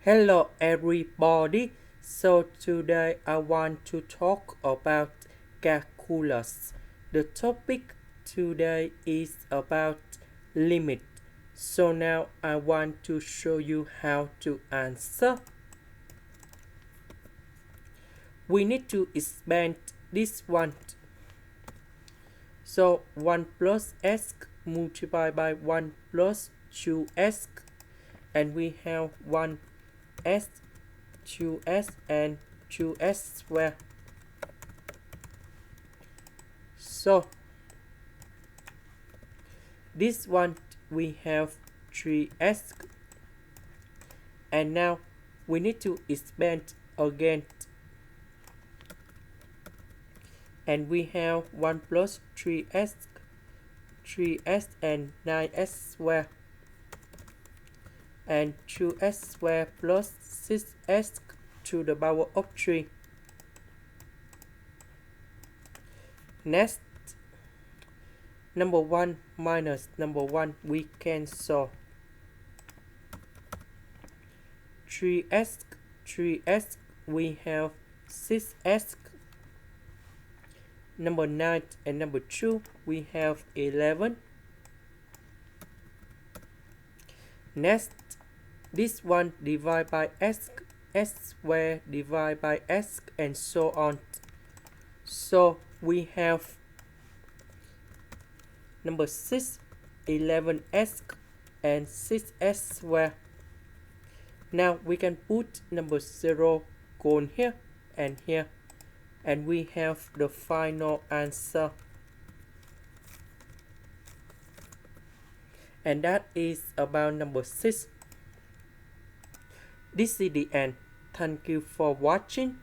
Hello everybody. So today I want to talk about calculus. The topic today is about limit. So now I want to show you how to answer. We need to expand this one. So 1 plus x multiplied by 1 plus 2x, and we have 1s, 2s, and 2s squared. So this one we have 3s, and now we need to expand again, and we have 1 plus 3s, 3s and 9s squared, and 2s squared plus 6s to the power of 3. Next, number 1 minus number 1 we cancel. 3s, 3s, we have 6s. Number 9 and number 2 we have 11. Next, this one divided by s squared divided by s, and so on. So we have number 6, 11s, and 6s squared. Now we can put number 0 gone here and here, and we have the final answer. And that is about number 6. This is the end. Thank you for watching.